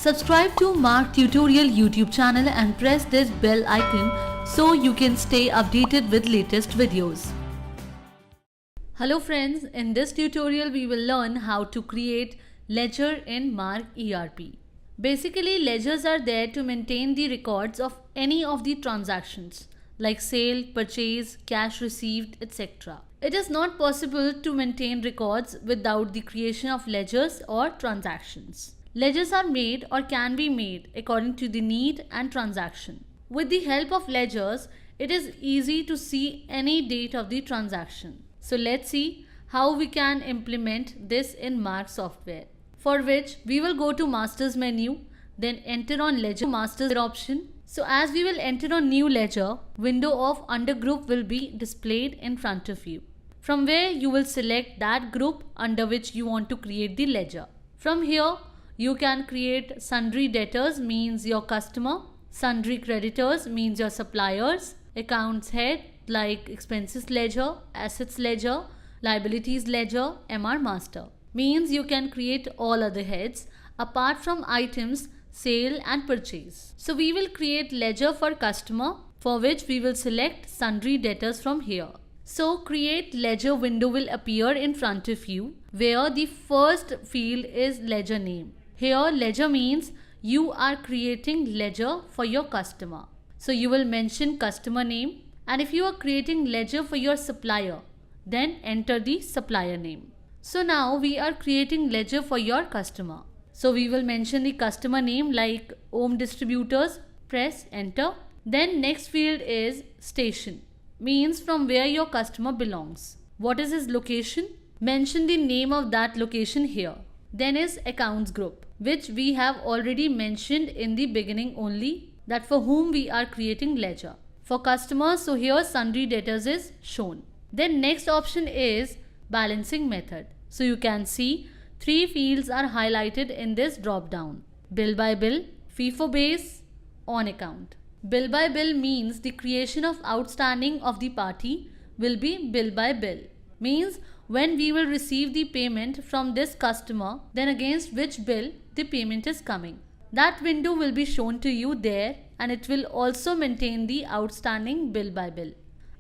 Subscribe to Mark Tutorial YouTube channel and press this bell icon so you can stay updated with latest videos. Hello friends, in this tutorial we will learn how to create ledger in Mark ERP. Basically, ledgers are there to maintain the records of any of the transactions like sale, purchase, cash received, etc. It is not possible to maintain records without the creation of ledgers or transactions. Ledgers are made or can be made according to the need and transaction. With the help of ledgers, it is easy to see any date of the transaction. So let's see how we can implement this in Mark software. For which we will go to Masters menu, then enter on Ledger Master option. So as we will enter on New Ledger, window of Under Group will be displayed in front of you. From where you will select that group under which you want to create the ledger. From here, you can create sundry debtors, means your customer, sundry creditors, means your suppliers, accounts head like expenses ledger, assets ledger, liabilities ledger, MR master. Means you can create all other heads apart from items, sale and purchase. So we will create ledger for customer, for which we will select sundry debtors from here. So create ledger window will appear in front of you, where the first field is ledger name. Here ledger means you are creating ledger for your customer. So you will mention customer name, and if you are creating ledger for your supplier, then enter the supplier name. So now we are creating ledger for your customer. So we will mention the customer name like Om Distributors, press enter. Then next field is station, means from where your customer belongs. What is his location? Mention the name of that location here. Then is accounts group, which we have already mentioned in the beginning only, that for whom we are creating ledger. For customers, so here sundry debtors is shown. Then next option is balancing method. So you can see three fields are highlighted in this drop down. Bill by bill, FIFO base, on account. Bill by bill means the creation of outstanding of the party will be bill by bill. Means when we will receive the payment from this customer, then against which bill the payment is coming. That window will be shown to you there, and it will also maintain the outstanding bill by bill.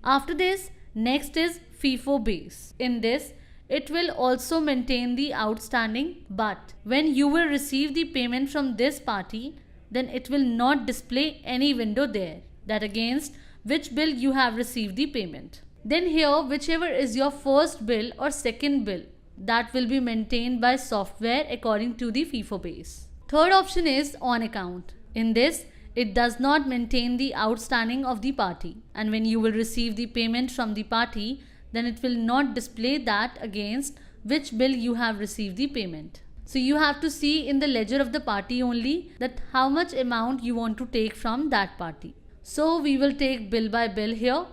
After this, next is FIFO base. In this, it will also maintain the outstanding, but when you will receive the payment from this party, then it will not display any window there, that against which bill you have received the payment. Then here, whichever is your first bill or second bill, that will be maintained by software according to the FIFO base. Third option is on account. In this, it does not maintain the outstanding of the party, and when you will receive the payment from the party, then it will not display that against which bill you have received the payment. So you have to see in the ledger of the party only that how much amount you want to take from that party. So we will take bill by bill here,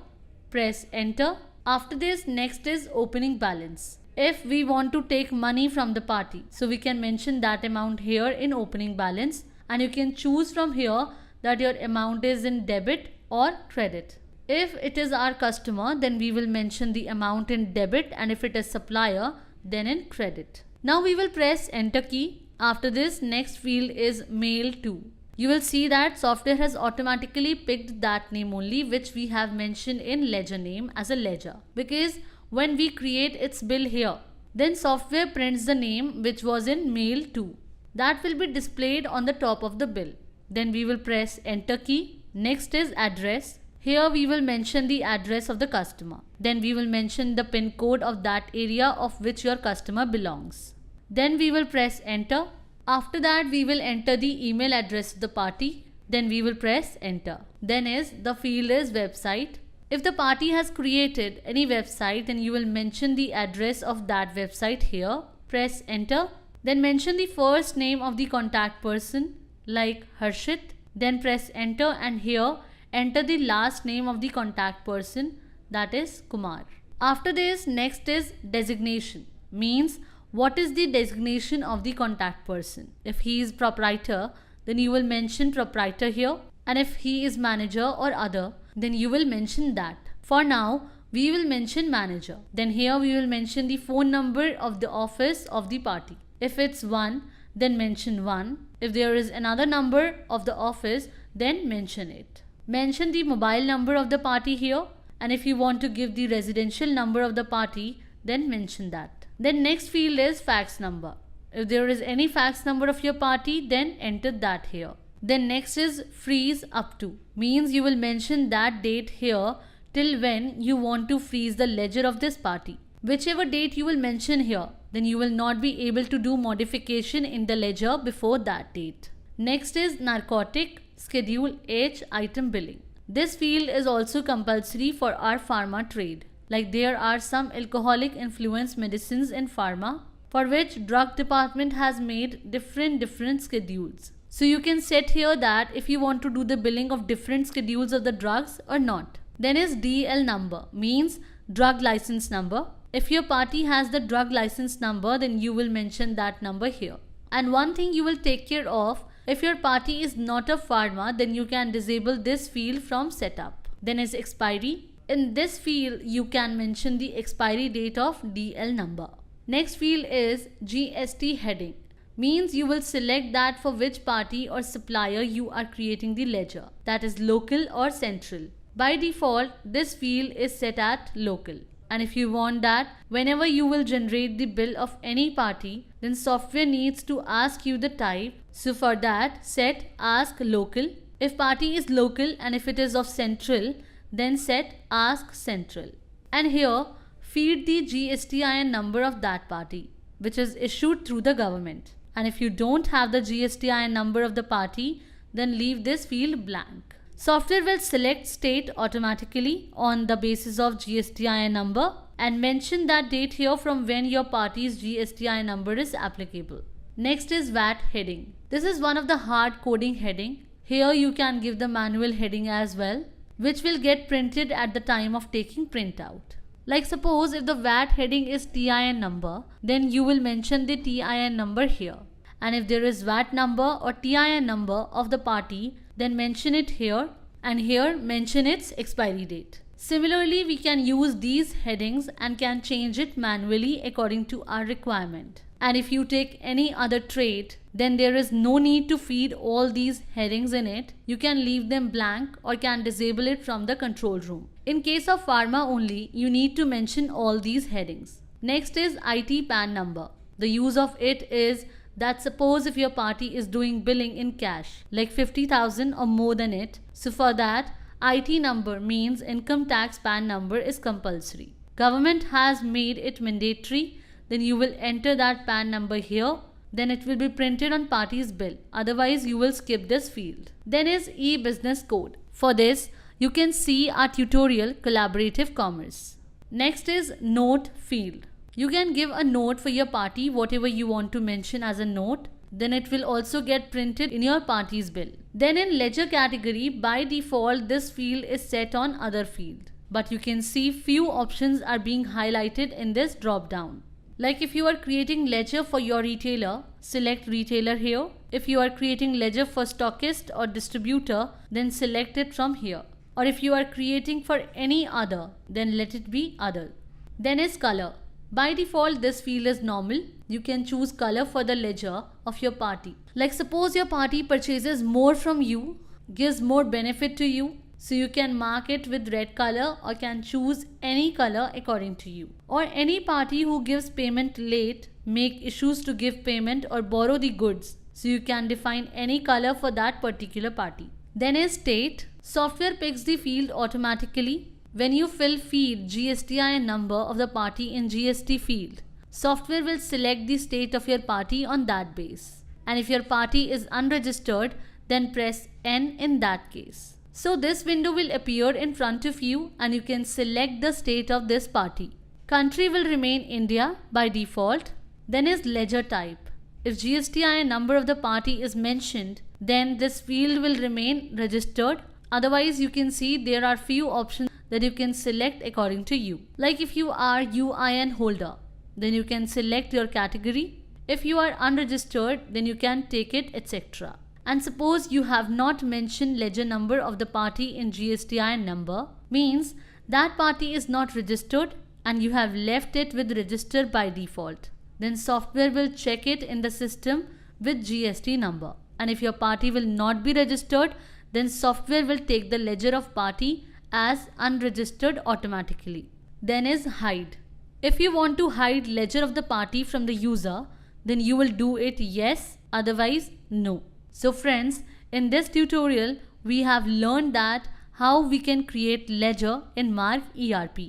press enter. After this, next is opening balance. If we want to take money from the party, so we can mention that amount here in opening balance, and you can choose from here that your amount is in debit or credit. If it is our customer, then we will mention the amount in debit, and if it is supplier, then in credit. Now we will press enter key. After this, next field is mail to. You will see that software has automatically picked that name only which we have mentioned in ledger name as a ledger, because when we create its bill here, then software prints the name which was in mail to. That will be displayed on the top of the bill. Then we will press enter key. Next is address. Here we will mention the address of the customer. Then we will mention the PIN code of that area of which your customer belongs. Then we will press enter. After that, we will enter the email address of the party. Then we will press enter. Then is the field is website. If the party has created any website, then you will mention the address of that website here. Press enter. Then mention the first name of the contact person like Harshit. Then press enter, and here enter the last name of the contact person, that is Kumar. After this, next is designation. Means what is the designation of the contact person. If he is proprietor, then you will mention proprietor here, and if he is manager or other, then you will mention that. For now, we will mention manager. Then here we will mention the phone number of the office of the party. If it's 1, then mention 1. If there is another number of the office, then mention it. Mention the mobile number of the party here, and if you want to give the residential number of the party, then mention that. Then next field is fax number. If there is any fax number of your party, then enter that here. Then next is freeze up to, means you will mention that date here till when you want to freeze the ledger of this party. Whichever date you will mention here, then you will not be able to do modification in the ledger before that date. Next is narcotic schedule H item billing. This field is also compulsory for our pharma trade. Like there are some alcoholic influence medicines in pharma for which drug department has made different schedules. So you can set here that if you want to do the billing of different schedules of the drugs or not. Then is DL number, means drug license number. If your party has the drug license number, then you will mention that number here. And one thing you will take care of, if your party is not a pharma, then you can disable this field from setup. Then is expiry. In this field, you can mention the expiry date of DL number. Next field is GST heading, means you will select that for which party or supplier you are creating the ledger, that is local or central. By default, this field is set at local. And if you want that whenever you will generate the bill of any party, then software needs to ask you the type. So for that, set ask local. If party is local and if it is of central, then set ask central. And here, feed the GSTIN number of that party, which is issued through the government. And if you don't have the GSTIN number of the party, then leave this field blank. Software will select state automatically on the basis of GSTIN number and mention that date here from when your party's GSTIN number is applicable. Next is VAT heading. This is one of the hard coding heading. Here you can give the manual heading as well, which will get printed at the time of taking printout. Like suppose if the VAT heading is TIN number, then you will mention the TIN number here. And if there is VAT number or TIN number of the party, then mention it here, and here mention its expiry date. Similarly, we can use these headings and can change it manually according to our requirement. And if you take any other trade, then there is no need to feed all these headings in it. You can leave them blank or can disable it from the control room. In case of pharma only, you need to mention all these headings. Next is IT PAN number. The use of it is that suppose if your party is doing billing in cash, like 50,000 or more than it, so for that, IT number means income tax PAN number is compulsory. Government has made it mandatory, then you will enter that PAN number here, then it will be printed on party's bill. Otherwise, you will skip this field. Then is e-business code. For this, you can see our tutorial Collaborative Commerce. Next is note field. You can give a note for your party, whatever you want to mention as a note. Then it will also get printed in your party's bill. Then in ledger category, by default, this field is set on other field. But you can see few options are being highlighted in this drop down. Like if you are creating ledger for your retailer, select retailer here. If you are creating ledger for stockist or distributor, then select it from here. Or if you are creating for any other, then let it be other. Then is color. By default, this field is normal. You can choose color for the ledger of your party. Like suppose your party purchases more from you, gives more benefit to you, so you can mark it with red color or can choose any color according to you. Or any party who gives payment late, make issues to give payment or borrow the goods, so you can define any color for that particular party. Then is state. Software picks the field automatically. When you feed GSTIN number of the party in GST field, software will select the state of your party on that base. And if your party is unregistered, then press N in that case. So this window will appear in front of you and you can select the state of this party. Country will remain India by default. Then is ledger type. If GSTIN number of the party is mentioned, then this field will remain registered. Otherwise, you can see there are few options that you can select according to you. Like if you are UIN holder, then you can select your category. If you are unregistered, then you can take it, etc. And suppose you have not mentioned ledger number of the party in GSTIN number, means that party is not registered and you have left it with register by default. Then software will check it in the system with GST number. And if your party will not be registered, then software will take the ledger of party as unregistered automatically. Then is hide. If you want to hide ledger of the party from the user, then you will do it yes, otherwise no. So friends, in this tutorial, we have learned that how we can create ledger in Marv ERP.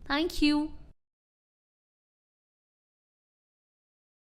Thank you.